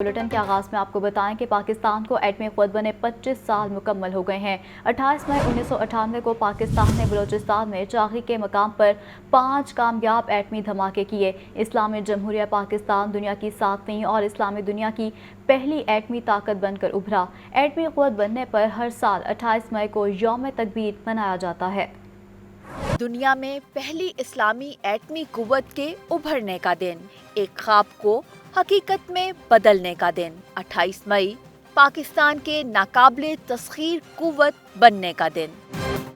Bulletin के आगाज में आपको बताएं कि पाकिस्तान को एटमी क़ुव्वत बने 25 साल मुकम्मल हो गए हैं। 28 मई 1998 को पाकिस्तान ने बलूचिस्तान में चागी के मकाम पर 5 कामयाब एटमी धमाके किए। इस्लामी जमहूरिया पाकिस्तान दुनिया की 7वीं और इस्लामी दुनिया की पहली एटमी ताकत बनकर उभरा। एटमी क़ुव्वत बनने पर हर साल 28 मई को यौम तकबीर मनाया जाता है। दुनिया में पहली इस्लामी एटमी कुव्वत के उभरने का दिन, एक ख्वाब को हकीकत में बदलने का दिन। 28 मई पाकिस्तान के नाकाबिले तस्खीर कुव्वत बनने का दिन।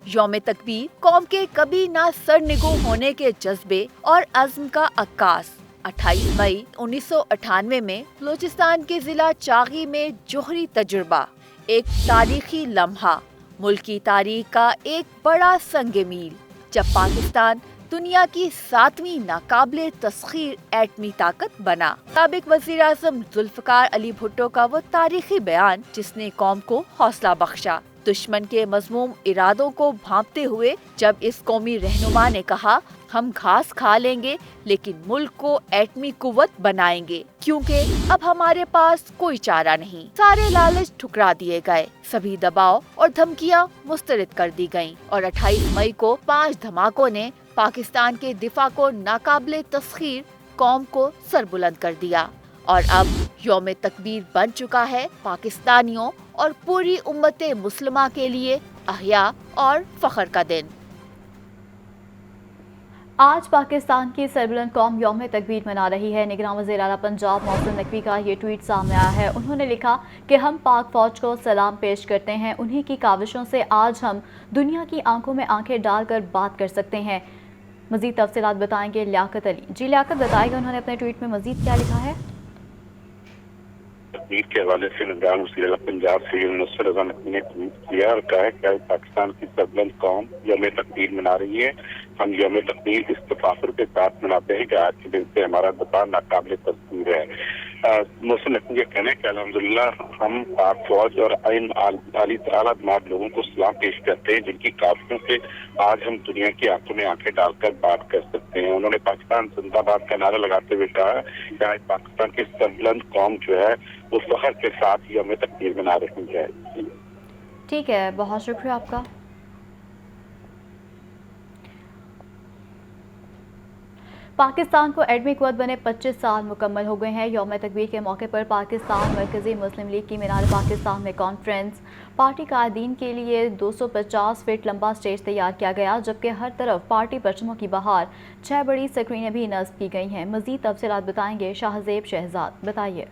यौम तकबीर कौम के कभी ना सरनिगो होने के जज्बे और अज़्म का अक्कास। 28 मई 1998 में बलूचिस्तान के जिला चागी में जोहरी तजुर्बा, एक तारीखी लम्हा, मुल्क की तारीख का एक बड़ा संग मील, जब पाकिस्तान दुनिया की 7वीं नाकाबिले तस्खीर एटमी ताकत बना। साबिक वज़ीर आज़म जुल्फ़िकार अली भुट्टो का वो तारीखी बयान जिसने कौम को हौसला बख्शा, दुश्मन के मज़मूम इरादों को भांपते हुए जब इस कौमी रहनुमा ने कहा, हम घास खा लेंगे लेकिन मुल्क को एटमी कुव्वत बनाएंगे, क्योंकि अब हमारे पास कोई चारा नहीं। सारे लालच ठुकरा दिए गए, सभी दबाव और धमकियां मुस्तरद कर दी गईं और 28 मई को 5 धमाकों ने पाकिस्तान के दिफा को नाकाबिले तस्खीर कौम को सरबुलंद कर दिया। और अब यौम तकबीर बन चुका है पाकिस्तानियों और पूरी उम्मत मुस्लिमा के लिए अहया और फख्र का दिन। आज पाकिस्तान की सरबुलंद कौम यौम तकबीर मना रही है। निगरान वज़ीर आला पंजाब मोहसिन नकवी का ये ट्वीट सामने आया है। उन्होंने लिखा कि हम पाक फौज को सलाम पेश करते हैं। उन्हीं की काविशों से आज हम दुनिया की आंखों में आंखें डालकर बात कर सकते हैं। मज़ीद तफसीलात बताएंगे लियाकत अली। जी लियाकत, बताएगा उन्होंने अपने ट्वीट में मज़ीद क्या लिखा है? तकबीर के हवाले से निगरान वज़ीर आला पंजाब सैयद मुनव्वर रज़ा नकवी ने ट्वीट किया और कहा है कि पाकिस्तान की सरबुलंद कौम यौम तकबीर मना रही है। हम यौम तकबीर इस तफाखुर के साथ मनाते हैं कि आज के दिन से हमारा दफा नाकाबिले तस्वीर है। मोहसिन नकवी का कहना है कि अल्हम्दुलिल्लाह हम पाक फौज और आला तमाम लोगों को सलाम पेश करते हैं, जिनकी काफियों से आज हम दुनिया की आंखों में आंखें डालकर बात कर सकते हैं। उन्होंने पाकिस्तान जिंदाबाद का नारा लगाते हुए कहा कि आज पाकिस्तान की सरबुलंद कौम जो है वो फख्र के साथ यौम तकबीर मना रही है। ठीक है, बहुत शुक्रिया आपका। पाकिस्तान को एटमी क़ुव्वत बने 25 साल मुकम्मल हो गए हैं। यौम तकबीर के मौके पर पाकिस्तान मरकज़ी मुस्लिम लीग की मीनार पाकिस्तान में कॉन्फ्रेंस, पार्टी कायदीन के लिए 250 फीट लंबा स्टेज तैयार किया गया, जबकि हर तरफ पार्टी परचमों की बहार 6 बड़ी स्क्रीनें भी नस्ब की गई हैं। मज़ीद तफसीलात बताएंगे शाहज़ेब शहजाद, बताइए।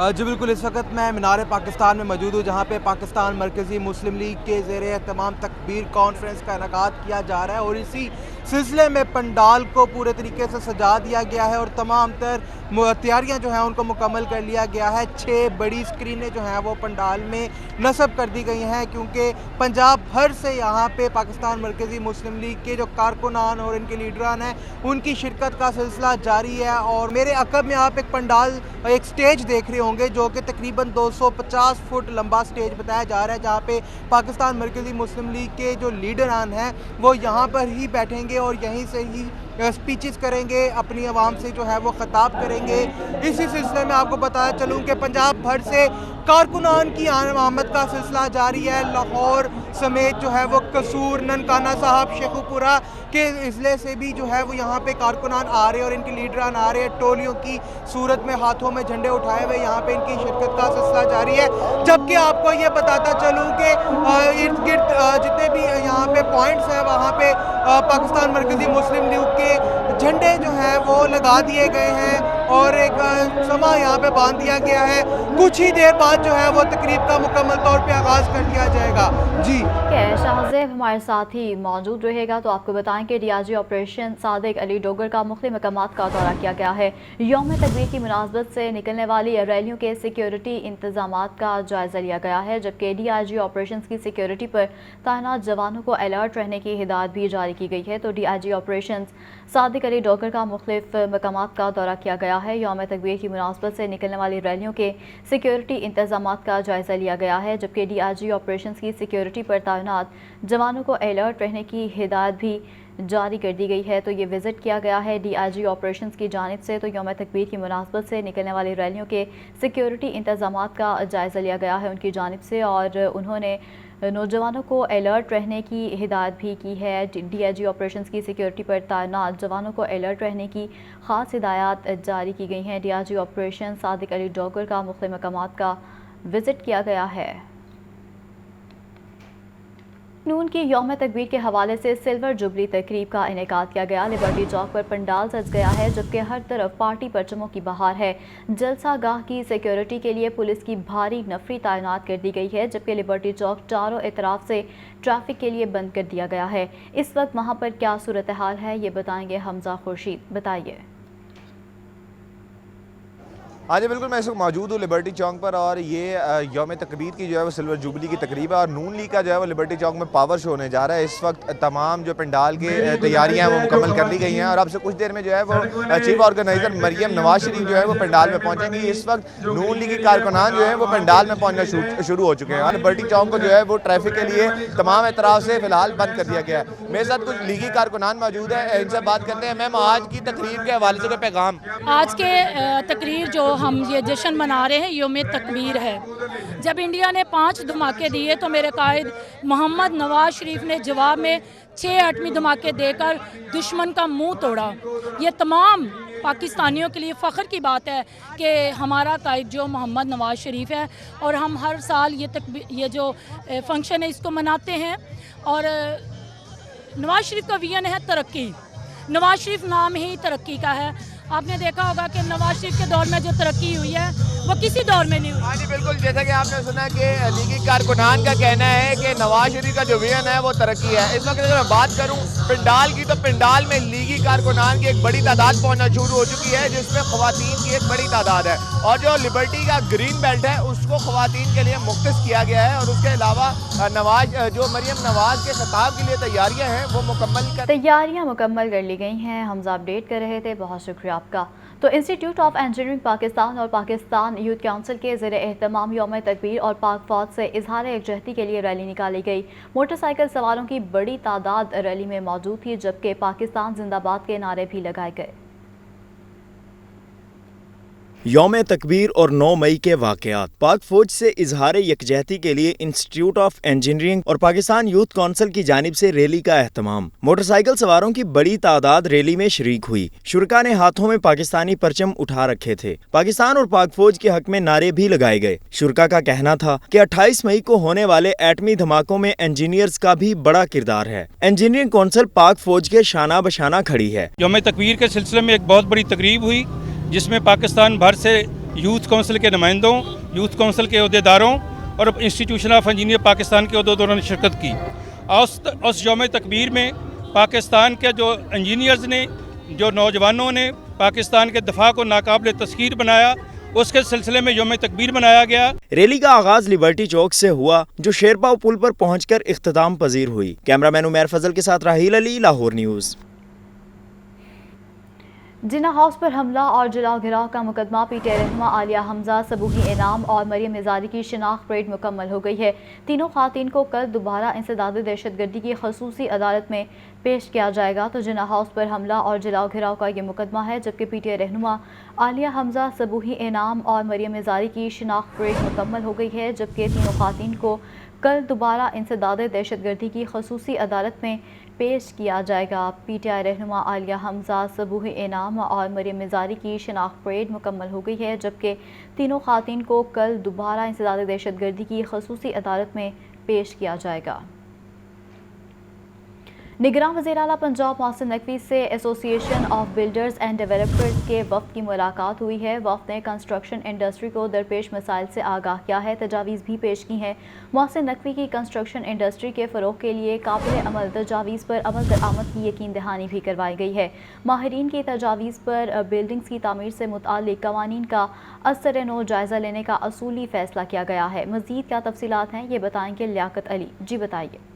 जी बिल्कुल, इस वक्त मैं मीनार पाकिस्तान में मौजूद हूँ, जहाँ पे पाकिस्तान मरकज़ी मुस्लिम लीग के ज़ेरे तमाम तकबीर कॉन्फ्रेंस का इनेकाद किया जा रहा है और इसी सिलसिले में पंडाल को पूरे तरीके से सजा दिया गया है और तमाम तर तैयारियाँ जो हैं उनको मुकम्मल कर लिया गया है। 6 बड़ी स्क्रीनें जो हैं वो पंडाल में नस्ब कर दी गई हैं, क्योंकि पंजाब भर से यहाँ पे पाकिस्तान मरकज़ी मुस्लिम लीग के जो कारकुनान और इनके लीडरान हैं उनकी शिरकत का सिलसिला जारी है। और मेरे अकब में आप एक पंडाल, एक स्टेज देख रहे होंगे जो कि तकरीबन 250 फुट लंबा स्टेज बताया जा रहा है, जहाँ पे पाकिस्तान मरकज़ी मुस्लिम लीग के जो लीडरान हैं वो यहाँ पर ही बैठेंगे और यहीं से ही स्पीचेस करेंगे, अपनी आवाम से जो है वो खिताब करेंगे। इसी सिलसिले में आपको बताया चलूँ कि पंजाब भर से कारकुनान की आमद का सिलसिला जारी है। लाहौर समेत जो है वो कसूर, ननकाना साहब, शेखुपुरा के ज़िले से भी जो है वो यहाँ पे कारकुनान आ रहे हैं और इनके लीडरान आ रहे हैं। टोलियों की सूरत में हाथों में झंडे उठाए हुए यहाँ पे इनकी शिरकत का सिलसिला जारी है। जबकि आपको ये बताता चलूँ कि इर्द गिर्द जितने भी यहाँ पे पॉइंट्स हैं वहाँ पे पाकिस्तान मरकज़ी मुस्लिम लीग के झंडे जो हैं वो लगा दिए गए हैं और एक समा यहाँ पे बांध दिया गया है। कुछ ही देर बाद जो है वो तकरीब का मुकम्मल तौर पे आगाज़ कर दिया जाएगा। जी शाहज़ेब हमारे साथ ही मौजूद रहेगा, तो आपको बताएं कि डीआईजी ऑपरेशन सादिक अली डोगर का मुख्तलिफ मकामात का दौरा किया गया है। यौम तकबीर की मुनासबत से निकलने वाली रैलियों के सिक्योरिटी इंतजामात का जायज़ा लिया गया है, जबकि डीआईजी ऑपरेशन की सिक्योरिटी पर तैनात जवानों को अलर्ट रहने की हिदायत भी जारी की गई है। तो डीआईजी ऑपरेशन सादिक अली डोगर का मुख्तलिफ मकामात का दौरा किया गया है। यौम तकबीर की मुनासबत से निकलने वाली रैलियों के सिक्योरिटी इंतजामात का जायज़ा लिया गया है, जबकि डीआईजी ऑपरेशन की सिक्योरिटी पर तैनात जवानों को अलर्ट रहने की हिदायत भी جاری کر دی گئی ہے۔ تو یہ وزٹ کیا گیا ہے ڈی آئی جی آپریشنز کی جانب سے۔ تو یوم تکبیر کی مناسبت سے نکلنے والی ریلیوں کے سیکیورٹی انتظامات کا جائزہ لیا گیا ہے ان کی جانب سے، اور انہوں نے نوجوانوں کو الرٹ رہنے کی ہدایت بھی کی ہے۔ ڈی آئی جی آپریشنز کی سیکیورٹی پر تعینات جوانوں کو الرٹ رہنے کی خاص ہدایات جاری کی گئی ہیں۔ ڈی آئی جی آپریشن صادق علی ڈوگر کا مختلف مقامات کا وزٹ کیا گیا ہے۔ نون کی یوم تکبیر کے حوالے سے سلور جوبلی تقریب کا انعقاد کیا گیا۔ لبرٹی چوک پر پنڈال سج گیا ہے، جبکہ ہر طرف پارٹی پرچموں کی بہار ہے۔ جلسہ گاہ کی سیکیورٹی کے لیے پولیس کی بھاری نفری تعینات کر دی گئی ہے، جبکہ لبرٹی چوک چاروں اطراف سے ٹریفک کے لیے بند کر دیا گیا ہے۔ اس وقت وہاں پر کیا صورتحال ہے یہ بتائیں گے حمزہ خورشید، بتائیے۔ ہاں جی بالکل، میں اس وقت موجود ہوں لبرٹی چوک پر، اور یہ یوم تکبیر کی جو ہے وہ سلور جوبلی کی تقریب ہے، اور نون لیگ کا جو ہے وہ لبرٹی چوک میں پاور شو ہونے جا رہا ہے۔ اس وقت تمام جو پنڈال کی تیاریاں ہیں وہ مکمل کر لی گئی ہیں، اور اب سے کچھ دیر میں جو ہے وہ چیف آرگنائزر مریم نواز شریف جو ہے وہ پنڈال میں پہنچیں گی۔ اس وقت نون لیگ کے کارکنان جو ہیں وہ پنڈال میں پہنچنا شروع ہو چکے ہیں۔ لبرٹی چوک کو جو ہے وہ ٹریفک کے لیے تمام اطراف سے فی الحال بند کر دیا گیا ہے۔ میرے ساتھ کچھ لیگی کارکنان موجود ہیں، ان سے بات کرتے ہیں۔ میم، آج کی تقریب کے حوالے سے کوئی پیغام؟ آج کے تقریر جو ہم یہ جشن منا رہے ہیں یوم تکبیر ہے۔ جب انڈیا نے 5 دھماکے دیے تو میرے قائد محمد نواز شریف نے جواب میں 6 ایٹمی دھماکے دے کر دشمن کا منہ توڑا۔ یہ تمام پاکستانیوں کے لیے فخر کی بات ہے کہ ہمارا قائد جو محمد نواز شریف ہے، اور ہم ہر سال یہ جو فنکشن ہے اس کو مناتے ہیں۔ اور نواز شریف کا ویژن ہے ترقی۔ نواز شریف نام ہی ترقی کا ہے۔ آپ نے دیکھا ہوگا کہ نواز شریف کے دور میں جو ترقی ہوئی ہے وہ کسی دور میں نہیں ہوئی۔ ہاں جی بالکل، جیسا کہ آپ نے سنا کہ لیگی کارکنان کا کہنا ہے کہ نواز شریف کا جو ویژن ہے وہ ترقی ہے۔ اس وقت اگر میں بات کروں پنڈال کی، تو پنڈال میں لیگی کارکنان کی ایک بڑی تعداد پہنچنا شروع ہو چکی ہے، جس میں خواتین کی ایک بڑی تعداد ہے، اور جو لبرٹی کا گرین بیلٹ ہے اس کو خواتین کے لیے مختص کیا گیا ہے، اور اس کے علاوہ مریم نواز کے خطاب کے لیے تیاریاں مکمل کر لی گئی ہیں۔ حمزہ اپڈیٹ کر رہے تھے، بہت شکریہ آپ کا۔ تو انسٹیٹیوٹ آف انجینئرنگ پاکستان اور پاکستان یوتھ کونسل کے زیر اہتمام یوم تکبیر اور پاک فوج سے اظہار یکجہتی کے لیے ریلی نکالی گئی۔ موٹر سائیکل سواروں کی بڑی تعداد ریلی میں موجود تھی، جبکہ پاکستان زندہ باد کے نعرے بھی لگائے گئے۔ یوم تکبیر اور 9 مئی کے واقعات۔ پاک فوج سے اظہار یکجہتی کے لیے انسٹیٹیوٹ آف انجینئرنگ اور پاکستان یوتھ کونسل کی جانب سے ریلی کا اہتمام۔ موٹر سائیکل سواروں کی بڑی تعداد ریلی میں شریک ہوئی۔ شرکاء نے ہاتھوں میں پاکستانی پرچم اٹھا رکھے تھے۔ پاکستان اور پاک فوج کے حق میں نعرے بھی لگائے گئے۔ شرکاء کا کہنا تھا کہ 28 مئی کو ہونے والے ایٹمی دھماکوں میں انجینئرز کا بھی بڑا کردار ہے۔ انجینئرنگ کونسل پاک فوج کے شانہ بشانہ کھڑی ہے۔ یوم تکبیر کے سلسلے میں ایک بہت بڑی تقریب ہوئی، جس میں پاکستان بھر سے یوتھ کونسل کے نمائندوں، یوتھ کونسل کے عہدیداروں اور انسٹیٹیوشن آف انجینئر پاکستان کے عہدیداروں نے شرکت کی۔ اس یوم تکبیر میں پاکستان کے جو انجینئرز نے، جو نوجوانوں نے پاکستان کے دفاع کو ناقابل تسخیر بنایا، اس کے سلسلے میں یوم تکبیر منایا گیا۔ ریلی کا آغاز لبرٹی چوک سے ہوا، جو شیرپاؤ پل پر پہنچ کر اختتام پذیر ہوئی۔ کیمرہ مین عمیر فضل کے ساتھ راحیل علی، لاہور نیوز۔ جناح ہاؤس پر حملہ اور جلاؤ گھراؤ کا مقدمہ پی ٹی آئی رہنما عالیہ حمزہ، صبوحی انعام اور مریم مزاری کی شناخت پریڈ مکمل ہو گئی ہے۔ تینوں خواتین کو کل دوبارہ انسداد دہشت گردی کی خصوصی عدالت میں پیش کیا جائے گا۔ تو جناح ہاؤس پر حملہ اور جلاؤ گھراؤ کا یہ مقدمہ ہے، جبکہ پی ٹی آئی رہنما عالیہ حمزہ، صبوحی انعام اور مریم مزاری کی شناخت پریڈ مکمل ہو گئی ہے، جبکہ تینوں خواتین کو کل دوبارہ انسداد دہشت گردی کی خصوصی عدالت میں پیش کیا جائے گا۔ پی ٹی آئی رہنما عالیہ حمزہ، صبوحی انعام اور مریم مزاری کی شناخت پریڈ مکمل ہو گئی ہے، جبکہ تینوں خواتین کو کل دوبارہ انسداد دہشت گردی کی خصوصی عدالت میں پیش کیا جائے گا۔ نگراں وزیر اعلیٰ پنجاب محسن نقوی سے ایسوسی ایشن آف بلڈرز اینڈ ڈیولپرز کے وفد کی ملاقات ہوئی ہے۔ وفد نے کنسٹرکشن انڈسٹری کو درپیش مسائل سے آگاہ کیا ہے، تجاویز بھی پیش کی ہیں۔ محسن نقوی کی کنسٹرکشن انڈسٹری کے فروغ کے لیے قابل عمل تجاویز پر عمل درآمد کی یقین دہانی بھی کروائی گئی ہے۔ ماہرین کی تجاویز پر بلڈنگز کی تعمیر سے متعلق قوانین کا اثر نو جائزہ لینے کا اصولی فیصلہ کیا گیا ہے۔ مزید کیا تفصیلات ہیں یہ بتائیں گے لیاقت علی، جی بتائیے۔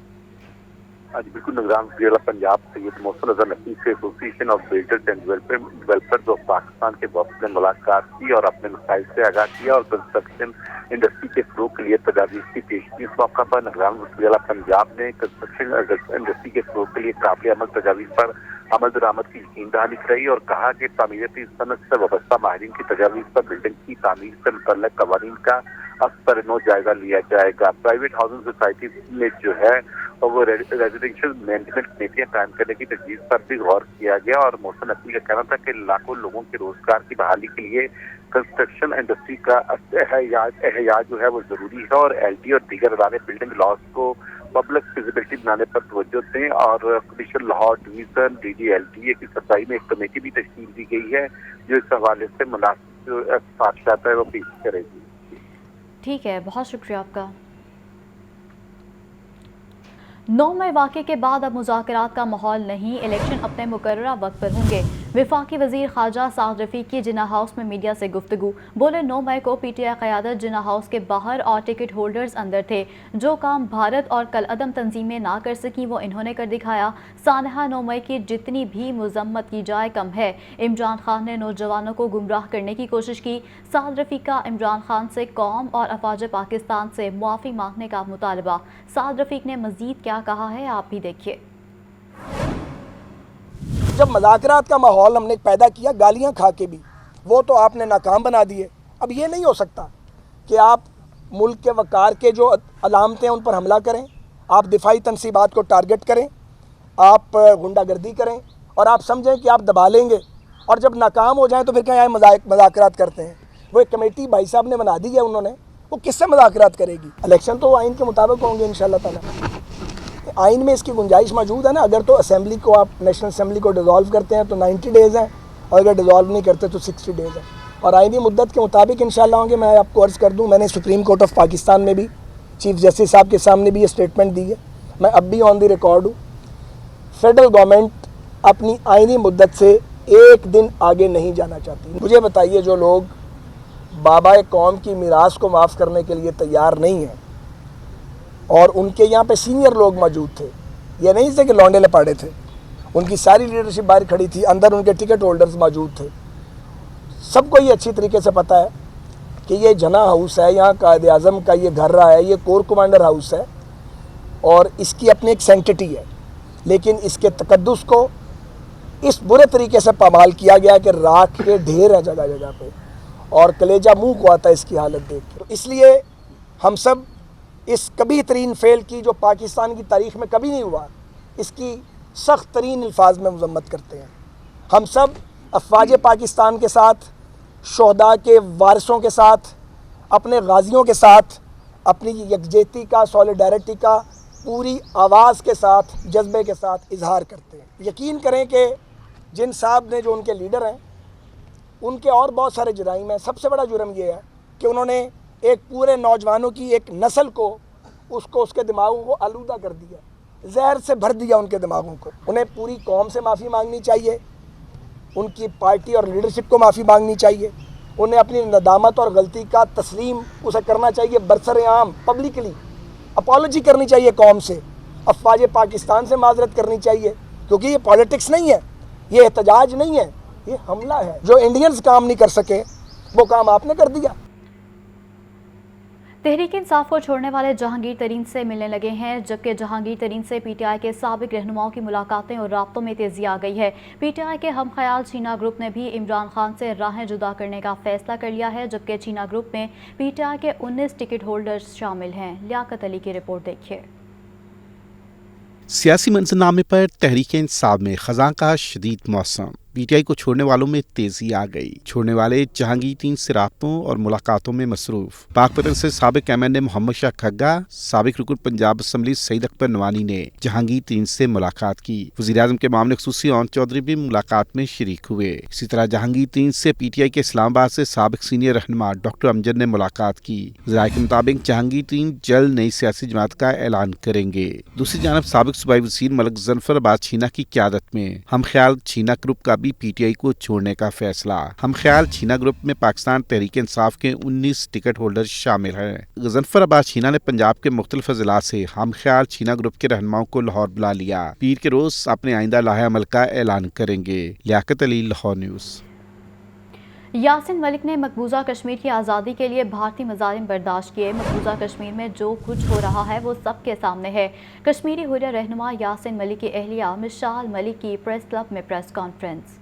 आज बिल्कुल निगरान वज़ीर पंजाब सैयद मौसूल अज़हर नकवी से association of builders and developers of Pakistan के वफ़द ने मुलाकात की और अपने मसाइल से आगाह किया और कंस्ट्रक्शन इंडस्ट्री के फ़रोग़ के लिए तजावीज़ की पेश की। इस मौका पर निगरान वज़ीर पंजाब ने कंस्ट्रक्शन इंडस्ट्री के फ़रोग़ के लिए काबिल अमल तजावीज़ पर अमल दरामद की यकीन दहानी कराई और कहा कि तामीराती सनत से वाबस्ता माहिरीन की तजावीज़ पर बिल्डिंग की तामीर से मुतल्लिक़ क़वानीन का अक्सर नो जायजा लिया जाएगा। प्राइवेट हाउसिंग सोसाइटी में जो है वो रेजिडेंशियल मेंटेनेंस कमेटियां कायम करने की तजवीज़ पर भी गौर किया गया और मौसूल नकवी का कहना था कि लाखों लोगों के रोजगार की बहाली के लिए कंस्ट्रक्शन इंडस्ट्री का एहया जो है वो जरूरी है और एलटी और दीगर अदारे बिल्डिंग लॉज को पब्लिक फिजिबिलिटी बनाने पर तवज्जो दें और कमिश्नर लाहौर डिवीजन DDLTA की सफाई में एक कमेटी भी तश्कील दी गई है जो इस हवाले से मुनासिब सिफारिशात है वो पेश करेगी। ठीक है, बहुत शुक्रिया आपका। 9 मई वाक़े के बाद अब मुज़ाकरात का माहौल नहीं, इलेक्शन अपने मुकर्ररा वक्त पर होंगे। वफाकी वज़ीर ख़ारजा साद रफ़ीक की जिन्ना हाउस में मीडिया से गुफ्तगू। बोले 9 मई को PTI क़यादत जिन्ना हाउस के बाहर और टिकट होल्डर्स अंदर थे। जो काम भारत और कलअदम तंजीमें ना कर सकीं वो इन्होंने कर दिखाया। सानहा 9 मई की जितनी भी मजम्मत की जाए कम है। इमरान खान ने नौजवानों को गुमराह करने की कोशिश की। साद रफ़ीक का इमरान खान से कौम और अफवाज पाकिस्तान से मुआफ़ी मांगने का मुतालबा। साद रफ़ीक ने मज़ीद क्या कहा है आप भी देखिए। जब मुज़ाकरात का माहौल हमने पैदा किया गालियां खा के भी, वो तो आपने नाकाम बना दिए। अब ये नहीं हो सकता कि आप मुल्क के वक़ार के जो अलामतें उन पर हमला करें, आप दिफाई तनसीबात को टारगेट करें, आप गुंडागर्दी करें और आप समझें कि आप दबा लेंगे और जब नाकाम हो जाएं तो फिर क्या मुज़ाकरात करते हैं। वो एक कमेटी भाई साहब ने बना दी है, उन्होंने, वो किससे मुज़ाकरात करेगी। इलेक्शन तो आइन के मुताबिक होंगे इंशाअल्लाह ताला। आइन में इसकी गुंजाइश मौजूद है ना। अगर तो असेंबली को आप नेशनल असेंबली को डिज़ोल्व करते हैं तो 90 डेज़ हैं और अगर डिज़ोल्व नहीं करते तो 60 डेज़ हैं और आइनी मुद्दत के मुताबिक इंशाअल्लाह होंगे। मैं आपको अर्ज़ कर दूं, मैंने सुप्रीम कोर्ट ऑफ पाकिस्तान में भी चीफ जस्टिस साहब के सामने भी ये स्टेटमेंट दी है। मैं अब भी ऑन द रिकॉर्ड हूँ। फेडरल गवर्नमेंट अपनी आइनी मुद्दत से एक दिन आगे नहीं जाना चाहती। मुझे बताइए, जो लोग बाबा कौम की मीरास को माफ़ करने के लिए तैयार नहीं हैं और उनके यहाँ पे सीनियर लोग मौजूद थे, ये नहीं थे कि लौंडे लपाड़े थे, उनकी सारी लीडरशिप बाहर खड़ी थी, अंदर उनके टिकट होल्डर्स मौजूद थे। सबको ये अच्छी तरीके से पता है कि ये जना हाउस है, यहाँ कायद आज़म का ये घर रहा है, ये कोर कमांडर हाउस है और इसकी अपनी एक सेंटिटी है, लेकिन इसके तकद्दुस को इस बुरे तरीके से पामाल किया गया कि राख के ढेर है जगह जगह पे और कलेजा मुँह को आता है इसकी हालत देख के। तो इसलिए हम सब इस कभी तरीन फेल की जो पाकिस्तान की तारीख़ में कभी नहीं हुआ, इसकी सख्त तरीन अल्फाज में मजम्मत करते हैं। हम सब अफवाज पाकिस्तान के साथ, शोहदा के वारिसों के साथ, अपने गाजियों के साथ अपनी यकजहती का, सॉलिडारिटी का पूरी आवाज़ के साथ, जज्बे के साथ इजहार करते हैं। यकीन करें कि जिन साहब ने, जो उनके लीडर हैं, उनके और बहुत सारे जुराइम हैं। सबसे बड़ा जुर्म ये है कि उन्होंने एक पूरे नौजवानों की एक नस्ल को, उसको, उसके दिमागों को आलूदा कर दिया, जहर से भर दिया उनके दिमागों को। उन्हें पूरी कौम से माफ़ी मांगनी चाहिए, उनकी पार्टी और लीडरशिप को माफ़ी मांगनी चाहिए, उन्हें अपनी नदामत और गलती का तस्लीम उसे करना चाहिए, बरसर-ए-आम पब्लिकली अपॉलॉजी करनी चाहिए कौम से, अफवाज पाकिस्तान से माजरत करनी चाहिए, क्योंकि ये पॉलिटिक्स नहीं है, ये एहतजाज नहीं है, ये हमला है। जो इंडियंस काम नहीं कर सके वो काम आपने कर दिया। तहरीक इंसाफ को छोड़ने वाले जहांगीर तरीन से मिलने लगे हैं, जबकि जहांगीर तरीन से PTI के साबिक रहनुमाओं की मुलाकातें और राब्तों में तेजी आ गई है। PTI के हम ख्याल चीना ग्रुप ने भी इमरान खान से राहें जुदा करने का फैसला कर लिया है, जबकि चीना ग्रुप में PTI के 19 टिकट होल्डर्स शामिल हैं। लियाकत अली की रिपोर्ट देखिए। सियासी मंजरनामे पर तहरीक इंसाफ में खज़ां का शदीद मौसम। PTI को छोड़ने वालों में तेजी आ गई। छोड़ने वाले जहांगीर तरीन से राब्तों और मुलाकातों में मसरूफ। पाकपतन से साबिक MNA मोहम्मद शाह खग्गा, साबिक रुकन पंजाब असम्बली सईद अकबर नवानी ने जहांगीर तरीन से मुलाकात की। वज़ीर-ए-आज़म के मामले खुसूसी ओन चौधरी भी मुलाकात में शरीक हुए। इसी तरह जहांगीर तरीन से PTI के इस्लामाबाद से साबिक सीनियर रहनुमा डॉक्टर अमजद ने मुलाकात की। ज़राए के मुताबिक जहांगीर तरीन जल्द नई सियासी जमात का ऐलान करेंगे। दूसरी जानब साबिक सूबाई वज़ीर मलिक ज़फ़र अब्बास छीना की क़यादत में हम ख्याल छीना ग्रुप का भी पीटीआई को छोड़ने का फैसला। हम ख्याल छीना ग्रुप में पाकिस्तान तहरीक इंसाफ के 19 टिकट होल्डर शामिल हैं। गजनफराबाद छीना ने पंजाब के मुख्तलिफ अजला से हम ख्याल छीना ग्रुप के रहनुमाओं को लाहौर बुला लिया। पीर के रोज अपने आइंदा लाहे अमल का ऐलान करेंगे। लियाकत अली, लाहौर न्यूज़। यासिन मलिक ने मकबूजा कश्मीर की आज़ादी के लिए भारतीय मज़ालिम बर्दाश्त किए। मकबूजा कश्मीर में जो कुछ हो रहा है वो सबके सामने है। कश्मीरी हुर्रियत रहनुमा यासिन मलिक की अहलिया मिशाल मलिक की प्रेस क्लब में प्रेस कॉन्फ्रेंस।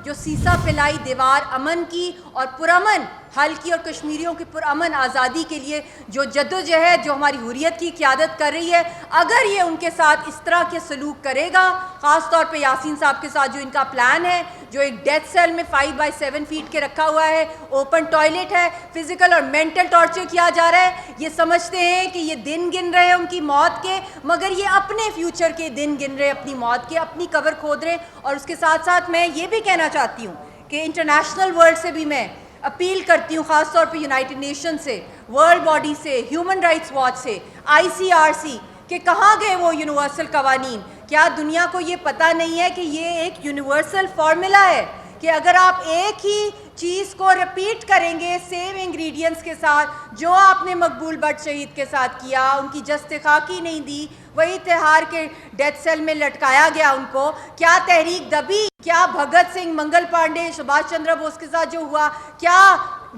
जो सीसा फैलाई दीवार अमन की और पुरअमन हल की और कश्मीरियों की पुरअमन आज़ादी के लिए जो जद्दोजहद जो हमारी हुर्रियत की क़यादत कर रही है, अगर ये उनके साथ इस तरह के सलूक करेगा, ख़ास तौर पे यासीन साहब के साथ जो इनका प्लान है, जो एक डेथ सेल में 5x7 फीट के रखा हुआ है, ओपन टॉयलेट है, फिजिकल और मेंटल टॉर्चर किया जा रहा है, ये समझते हैं कि ये दिन गिन रहे हैं उनकी मौत के, मगर ये अपने फ्यूचर के दिन गिन रहे हैं, अपनी मौत के, अपनी कब्र खोद रहे। और उसके साथ साथ मैं ये भी कहना चाहती हूँ कि इंटरनेशनल वर्ल्ड से भी मैं अपील करती हूँ, ख़ास तौर पे यूनाइटेड नेशन से, वर्ल्ड बॉडी से, ह्यूमन राइट्स वॉच से, ICRC कि कहाँ गए वो यूनिवर्सल कवानीन। क्या दुनिया को ये पता नहीं है कि ये एक यूनिवर्सल फार्मूला है कि अगर आप एक ही चीज़ को रिपीट करेंगे सेम इंग्रेडिएंट्स के साथ, जो आपने मकबूल भट्ट शहीद के साथ किया, उनकी जस्ते खाकी नहीं दी, वही तिहाड़ के डेथ सेल में लटकाया गया उनको, क्या तहरीक दबी? क्या भगत सिंह, मंगल पांडे, सुभाष चंद्र बोस के साथ जो हुआ, क्या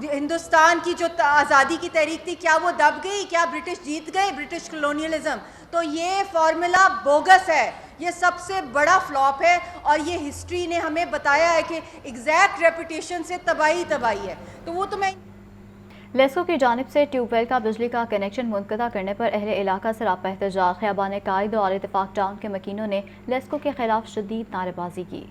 हिंदुस्तान की जो आज़ादी की तहरीक थी, क्या वो दब गई? क्या ब्रिटिश जीत गए, ब्रिटिश कॉलोनियलिज्म? तो ये फार्मूला बोगस है, ये सबसे बड़ा फ्लॉप है और ये हिस्ट्री ने हमें बताया है कि एग्जैक्ट रेपुटेशन से तबाही है। तो वो तो मैं लेस्को की जानिब से ट्यूबवेल का बिजली का कनेक्शन मुनक़ता करने पर अहले इलाका से राब्ता एहतजाज। ख़ियाबान कायद और इत्तेफाक टाउन के मकीनों ने लेस्को के खिलाफ शदीद नारेबाजी की।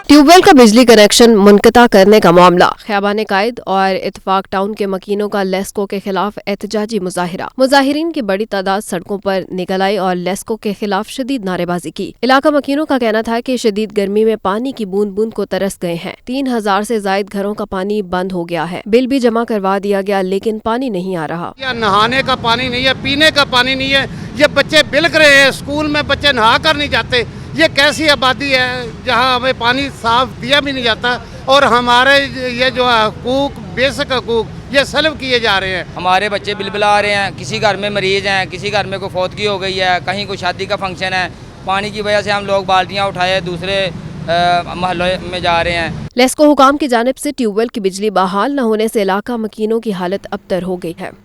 ट्यूबवेल का बिजली कनेक्शन मुनक़ता करने का मामला। ख़ियाबान कायद और इत्तेफाक टाउन के मकीनों का लेस्को के खिलाफ एहतजाजी मुजाहिरा। मुजाहिरीन की बड़ी तादाद सड़कों पर निकल आई और लेस्को के खिलाफ शदीद नारेबाजी की। इलाका मकीनों का कहना था कि शदीद गर्मी में पानी की बूंद बूंद को तरस गए हैं। 3000 से जायद घरों का पानी बंद हो गया है। बिल भी जमा करवा दिया गया लेकिन पानी नहीं आ रहा। नहाने का पानी नहीं है, पीने का पानी नहीं है, ये बच्चे बिलक रहे हैं, स्कूल में बच्चे नहा कर नहीं जाते। ये कैसी आबादी है जहां हमें पानी साफ दिया भी नहीं जाता और हमारे ये जो हकूक, बेसिक हकूक, ये सल्ब किए जा रहे हैं। हमारे बच्चे बिलबिला आ रहे हैं, किसी घर में मरीज हैं, किसी घर में कोई फौतगी हो गई है, कहीं कोई शादी का फंक्शन है, पानी की वजह से हम लोग बाल्टियाँ उठाए दूसरे महल्ले में जा रहे हैं। लेस्को हुकाम की जानिब से ट्यूबवेल की बिजली बहाल न होने से इलाका मकीनों की हालत अबतर हो गई है।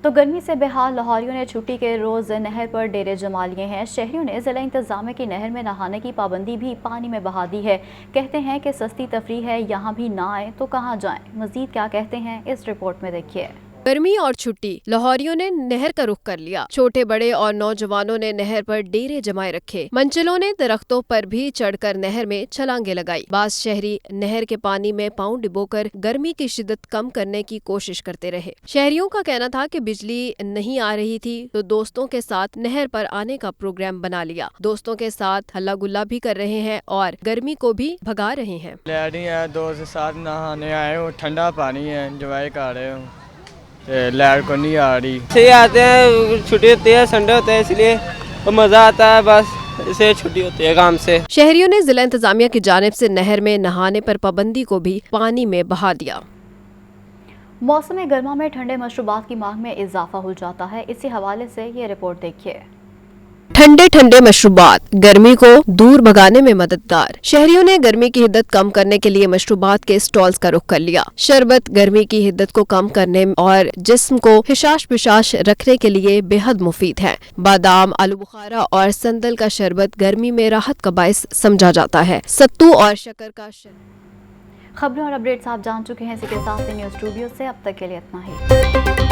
तो गर्मी से बेहाल लाहौरियों ने छुट्टी के रोज़ नहर पर डेरे जमा लिए हैं। शहरियों ने ज़िला इंतज़ामिया की नहर में नहाने की पाबंदी भी पानी में बहा दी है। कहते हैं कि सस्ती तफरीह है, यहाँ भी ना आए तो कहाँ जाएं। मज़ीद क्या कहते हैं इस रिपोर्ट में देखिए। गर्मी और छुट्टी, लाहौरियों ने नहर का रुख कर लिया। छोटे बड़े और नौजवानों ने नहर पर डेरे जमाए रखे। मंचलों ने दरख्तों पर भी चढ़कर नहर में छलांगे लगाई। बाज शहरी नहर के पानी में पाँव डिबोकर गर्मी की शिद्दत कम करने की कोशिश करते रहे। शहरियों का कहना था कि बिजली नहीं आ रही थी तो दोस्तों के साथ नहर पर आने का प्रोग्राम बना लिया। दोस्तों के साथ हल्ला गुल्ला भी कर रहे हैं और गर्मी को भी भगा रहे हैं। दोस्त के साथ नहाने आए हो, ठंडा पानी है, एंजॉय कर रहे हो, लाइट को नहीं आ रही। से आते हैं, छुट्टी होती है, संडे होता है, इसलिए मज़ा आता है, बस इसे छुट्टी होती है काम से। शहरियों ने जिला इंतजामिया की जानिब से नहर में नहाने पर पाबंदी को भी पानी में बहा दिया। मौसम गर्मा में ठंडे मशरूबात की मांग में इजाफा हो जाता है। इसी हवाले से ये रिपोर्ट देखिए। ठंडे ठंडे मशरूबात गर्मी को दूर भगाने में मददगार। शहरियों ने गर्मी की हिद्दत कम करने के लिए मशरूबात के स्टॉल्स का रुख कर लिया। शरबत गर्मी की हिद्दत को कम करने और जिस्म को हिशाश पिशाश रखने के लिए बेहद मुफीद है। बादाम, आलू बुखारा और संदल का शरबत गर्मी में राहत का बायस समझा जाता है। सत्तू और शक्कर का खबरें और अपडेट्स आप जान चुके हैं। इसी के साथ न्यूज़ स्टूडियो से अब तक के लिए इतना ही।